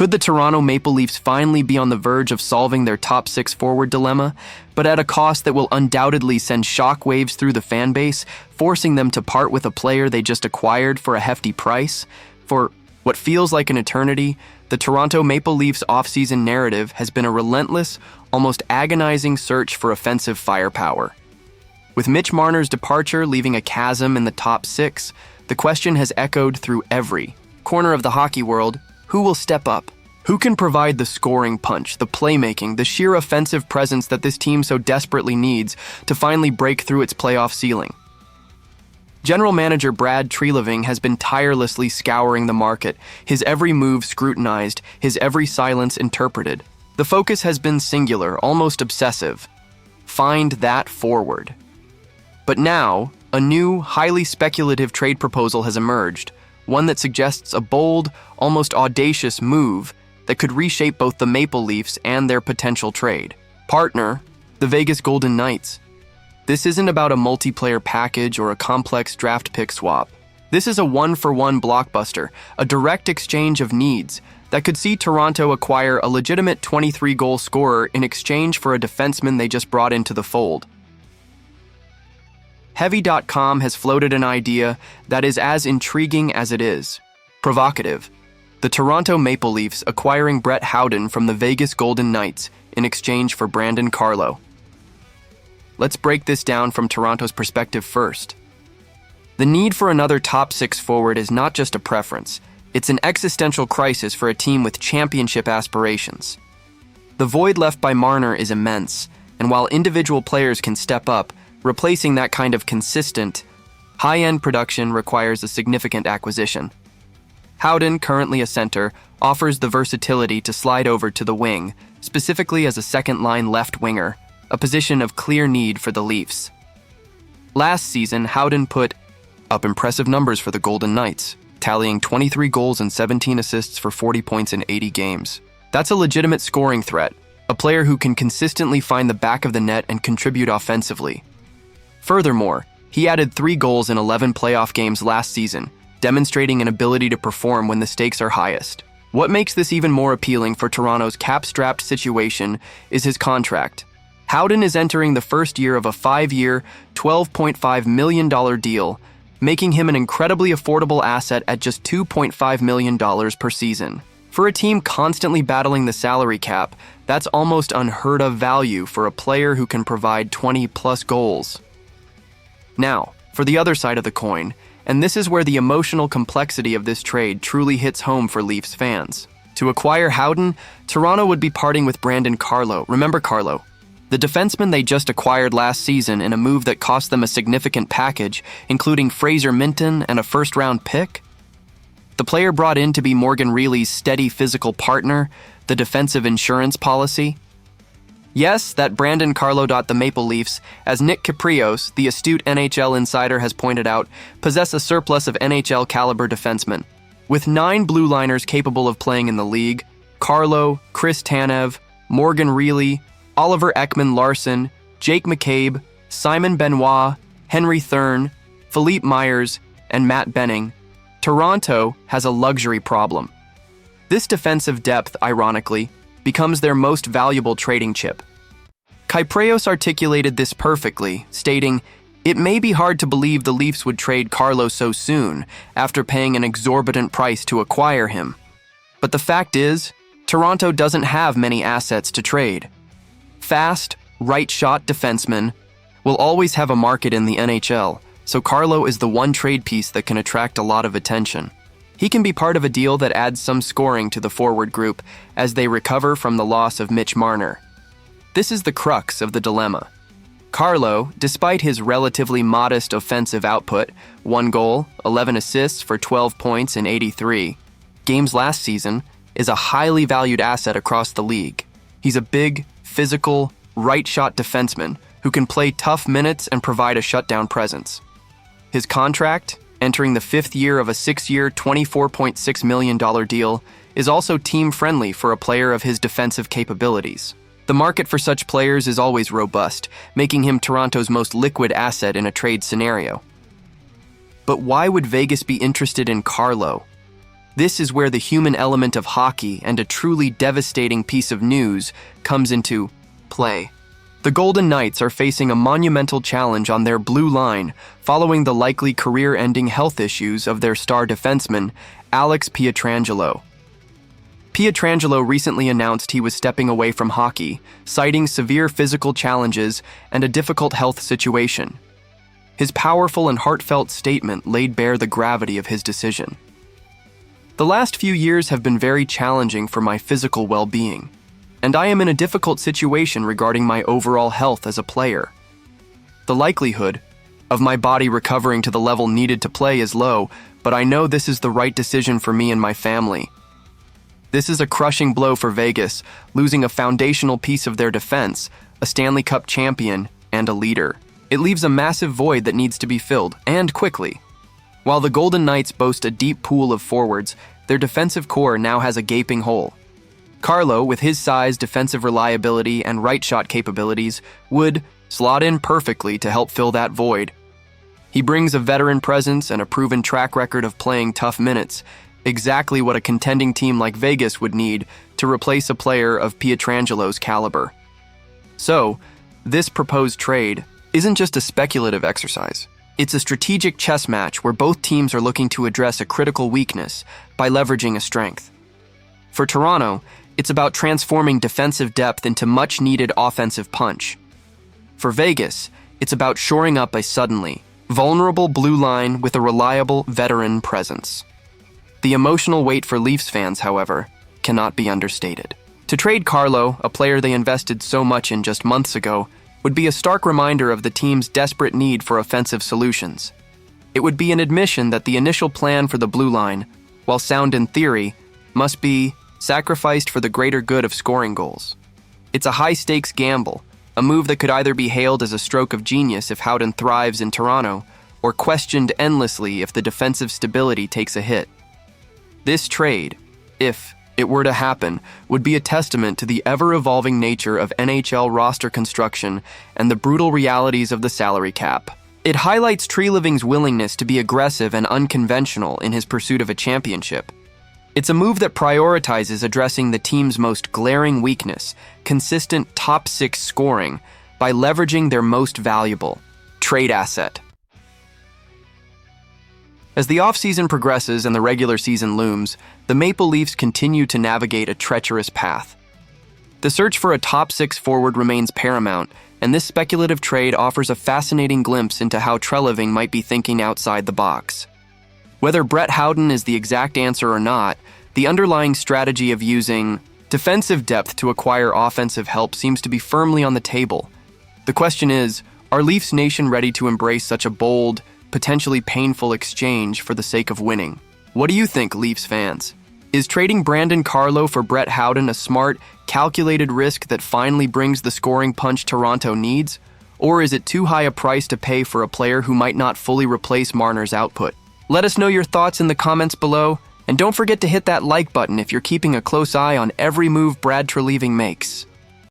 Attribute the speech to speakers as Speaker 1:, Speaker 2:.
Speaker 1: Could the Toronto Maple Leafs finally be on the verge of solving their top six forward dilemma, but at a cost that will undoubtedly send shockwaves through the fan base, forcing them to part with a player they just acquired for a hefty price? For what feels like an eternity, the Toronto Maple Leafs offseason narrative has been a relentless, almost agonizing search for offensive firepower. With Mitch Marner's departure leaving a chasm in the top six, the question has echoed through every corner of the hockey world: who will step up? Who can provide the scoring punch, the playmaking, the sheer offensive presence that this team so desperately needs to finally break through its playoff ceiling? General Manager Brad Treliving has been tirelessly scouring the market, his every move scrutinized, his every silence interpreted. The focus has been singular, almost obsessive. Find that forward. But now, a new, highly speculative trade proposal has emerged, one that suggests a bold, almost audacious move that could reshape both the Maple Leafs and their potential trade partner, the Vegas Golden Knights. This isn't about a multiplayer package or a complex draft pick swap. This is a one-for-one blockbuster, a direct exchange of needs that could see Toronto acquire a legitimate 23-goal scorer in exchange for a defenseman they just brought into the fold. Heavy.com has floated an idea that is as intriguing as it is provocative. The Toronto Maple Leafs acquiring Brett Howden from the Vegas Golden Knights in exchange for Carlo. Let's break this down from Toronto's perspective first. The need for another top six forward is not just a preference, it's an existential crisis for a team with championship aspirations. The void left by Marner is immense, and while individual players can step up, replacing that kind of consistent, high-end production requires a significant acquisition. Howden, currently a center, offers the versatility to slide over to the wing, specifically as a second-line left winger, a position of clear need for the Leafs. Last season, Howden put up impressive numbers for the Golden Knights, tallying 23 goals and 17 assists for 40 points in 80 games. That's a legitimate scoring threat, a player who can consistently find the back of the net and contribute offensively. Furthermore, he added 3 goals in 11 playoff games last season, demonstrating an ability to perform when the stakes are highest. What makes this even more appealing for Toronto's cap-strapped situation is his contract. Howden is entering the first year of a 5-year, $12.5 million deal, making him an incredibly affordable asset at just $2.5 million per season. For a team constantly battling the salary cap, that's almost unheard of value for a player who can provide 20-plus goals. Now, for the other side of the coin, and this is where the emotional complexity of this trade truly hits home for Leafs fans. To acquire Howden, Toronto would be parting with Carlo. Remember Carlo? The defenseman they just acquired last season in a move that cost them a significant package, including Fraser Minton and a first-round pick? The player brought in to be Morgan Rielly's steady physical partner, the defensive insurance policy. Yes, that Carlo. The Maple Leafs, as Nick Caprios, the astute NHL insider, has pointed out, possess a surplus of NHL-caliber defensemen. With 9 blue liners capable of playing in the league, Carlo, Chris Tanev, Morgan Rielly, Oliver Ekman-Larsson, Jake McCabe, Simon Benoit, Henry Thurn, Philippe Myers, and Matt Benning, Toronto has a luxury problem. This defensive depth, ironically, becomes their most valuable trading chip. Kypreos articulated this perfectly, stating, "It may be hard to believe the Leafs would trade Carlo so soon, after paying an exorbitant price to acquire him. But the fact is, Toronto doesn't have many assets to trade. Fast, right-shot defensemen will always have a market in the NHL, so Carlo is the one trade piece that can attract a lot of attention. He can be part of a deal that adds some scoring to the forward group as they recover from the loss of Mitch Marner. This is the crux of the dilemma. Carlo, despite his relatively modest offensive output, 1 goal, 11 assists for 12 points in 83 games last season, is a highly valued asset across the league. He's a big, physical, right-shot defenseman who can play tough minutes and provide a shutdown presence. His contract, entering the 5th year of a 6-year, $24.6 million deal, is also team-friendly for a player of his defensive capabilities. The market for such players is always robust, making him Toronto's most liquid asset in a trade scenario. But why would Vegas be interested in Carlo? This is where the human element of hockey and a truly devastating piece of news comes into play. The Golden Knights are facing a monumental challenge on their blue line following the likely career-ending health issues of their star defenseman, Alex Pietrangelo. Pietrangelo recently announced he was stepping away from hockey, citing severe physical challenges and a difficult health situation. His powerful and heartfelt statement laid bare the gravity of his decision. The last few years have been very challenging for my physical well-being, and I am in a difficult situation regarding my overall health as a player. The likelihood of my body recovering to the level needed to play is low, but I know this is the right decision for me and my family. This is a crushing blow for Vegas, losing a foundational piece of their defense, a Stanley Cup champion, and a leader. It leaves a massive void that needs to be filled, and quickly. While the Golden Knights boast a deep pool of forwards, their defensive core now has a gaping hole. Carlo, with his size, defensive reliability, and right shot capabilities, would slot in perfectly to help fill that void. He brings a veteran presence and a proven track record of playing tough minutes, exactly what a contending team like Vegas would need to replace a player of Pietrangelo's caliber. So, this proposed trade isn't just a speculative exercise. It's a strategic chess match where both teams are looking to address a critical weakness by leveraging a strength. For Toronto, it's about transforming defensive depth into much-needed offensive punch. For Vegas, it's about shoring up a suddenly vulnerable blue line with a reliable veteran presence. The emotional weight for Leafs fans, however, cannot be understated. To trade Carlo, a player they invested so much in just months ago, would be a stark reminder of the team's desperate need for offensive solutions. It would be an admission that the initial plan for the blue line, while sound in theory, must be sacrificed for the greater good of scoring goals. It's a high-stakes gamble, a move that could either be hailed as a stroke of genius if Howden thrives in Toronto, or questioned endlessly if the defensive stability takes a hit. This trade, if it were to happen, would be a testament to the ever-evolving nature of NHL roster construction and the brutal realities of the salary cap. It highlights Treliving's willingness to be aggressive and unconventional in his pursuit of a championship. It's a move that prioritizes addressing the team's most glaring weakness, consistent top-six scoring, by leveraging their most valuable trade asset. As the offseason progresses and the regular season looms, the Maple Leafs continue to navigate a treacherous path. The search for a top-six forward remains paramount, and this speculative trade offers a fascinating glimpse into how Treliving might be thinking outside the box. Whether Brett Howden is the exact answer or not, the underlying strategy of using defensive depth to acquire offensive help seems to be firmly on the table. The question is, are Leafs Nation ready to embrace such a bold, potentially painful exchange for the sake of winning? What do you think, Leafs fans? Is trading Brandon Carlo for Brett Howden a smart, calculated risk that finally brings the scoring punch Toronto needs? Or is it too high a price to pay for a player who might not fully replace Marner's output? Let us know your thoughts in the comments below, and don't forget to hit that like button if you're keeping a close eye on every move Brad Treliving makes.